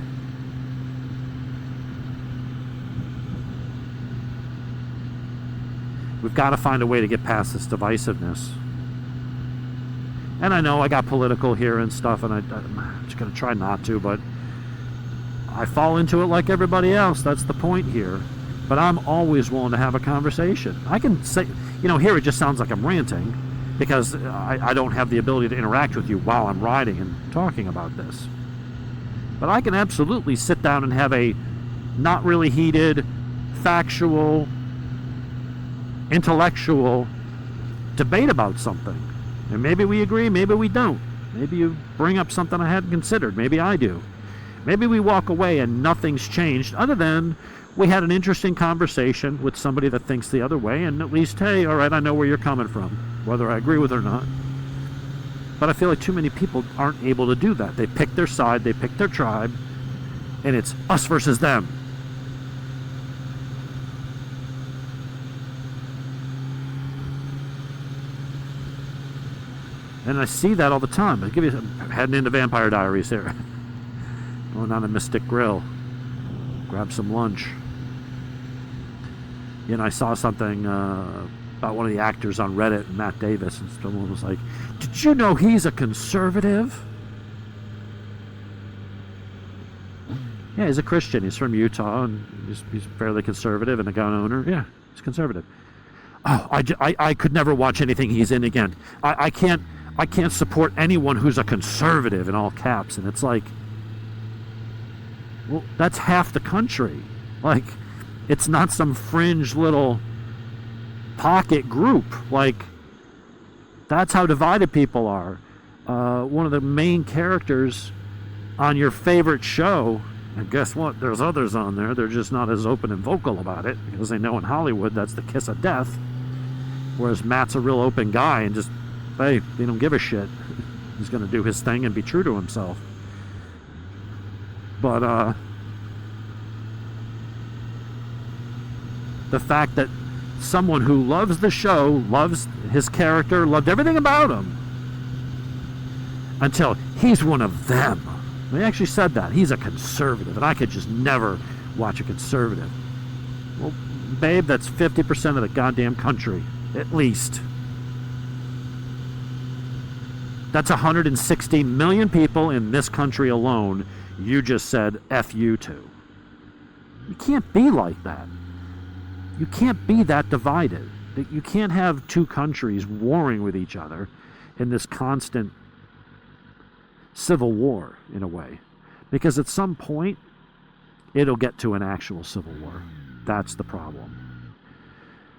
We've got to find a way to get past this divisiveness. And I know I got political here and stuff, and I'm just going to try not to, but I fall into it like everybody else. That's the point here. But I'm always willing to have a conversation. I can say, here it just sounds like I'm ranting because I don't have the ability to interact with you while I'm riding and talking about this. But I can absolutely sit down and have a not really heated, factual, intellectual debate about something. And maybe we agree, maybe we don't. Maybe you bring up something I hadn't considered. Maybe I do. Maybe we walk away and nothing's changed other than we had an interesting conversation with somebody that thinks the other way, and at least, hey, all right, I know where you're coming from, whether I agree with it or not. But I feel like too many people aren't able to do that. They pick their side, they pick their tribe, and it's us versus them. And I see that all the time. I'm heading into Vampire Diaries here. Going on a Mystic Grill. Grab some lunch. I saw something about one of the actors on Reddit, Matt Davis, and someone was like, did you know he's a conservative? Yeah, he's a Christian. He's from Utah, and he's fairly conservative and a gun owner. Yeah, he's conservative. Oh, I could never watch anything he's in again. I can't support anyone who's a conservative, in all caps. And it's like, well, that's half the country. Like, it's not some fringe little pocket group. Like, that's how divided people are. One of the main characters on your favorite show, and guess what? There's others on there. They're just not as open and vocal about it because they know in Hollywood that's the kiss of death. Whereas Matt's a real open guy and just, hey, they don't give a shit. He's going to do his thing and be true to himself. But the fact that someone who loves the show, loves his character, loved everything about him, until he's one of them. They actually said that. He's a conservative, and I could just never watch a conservative. Well, babe, that's 50% of the goddamn country, at least. That's 160 million people in this country alone you just said F you to. You can't be like that. You can't be that divided. You can't have two countries warring with each other in this constant civil war, in a way. Because at some point, it'll get to an actual civil war. That's the problem.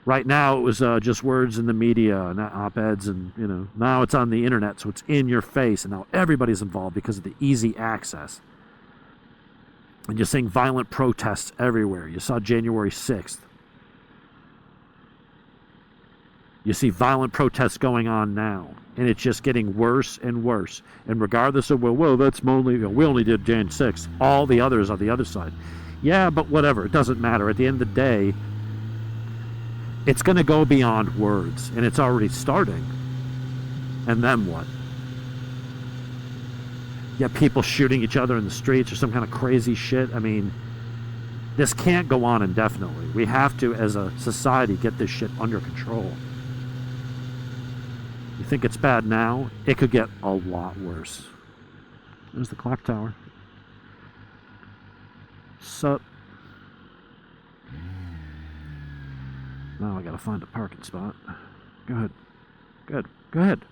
Right now, it was just words in the media and op-eds, and now it's on the internet, so it's in your face, and now everybody's involved because of the easy access. And you're seeing violent protests everywhere. You saw January 6th. You see violent protests going on now, and it's just getting worse and worse. And regardless of, well, that's only, we only did Jan 6. All the others on the other side. Yeah, but whatever. It doesn't matter. At the end of the day, it's going to go beyond words, and it's already starting. And then what? You have people shooting each other in the streets or some kind of crazy shit. I mean, this can't go on indefinitely. We have to, as a society, get this shit under control. You think it's bad now? It could get a lot worse. There's the clock tower. Sup? Now I gotta find a parking spot. Go ahead. Good. Go ahead.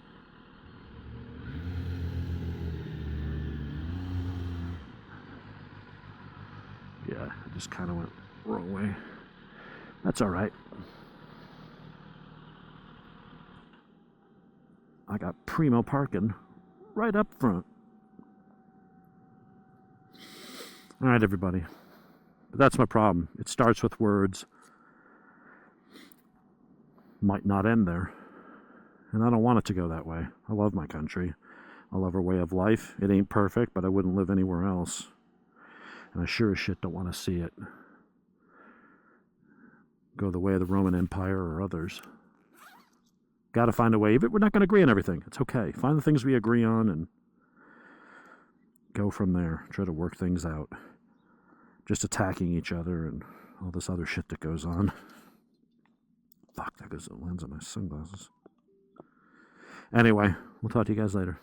Yeah, I just kind of went the wrong way. That's all right. I got primo parking right up front. All right, everybody. But that's my problem. It starts with words. Might not end there. And I don't want it to go that way. I love my country. I love our way of life. It ain't perfect, but I wouldn't live anywhere else. And I sure as shit don't want to see it go the way of the Roman Empire or others. Got to find a way. We're not going to agree on everything. It's okay. Find the things we agree on and go from there. Try to work things out. Just attacking each other and all this other shit that goes on. Fuck, that goes the lens of my sunglasses. Anyway, we'll talk to you guys later.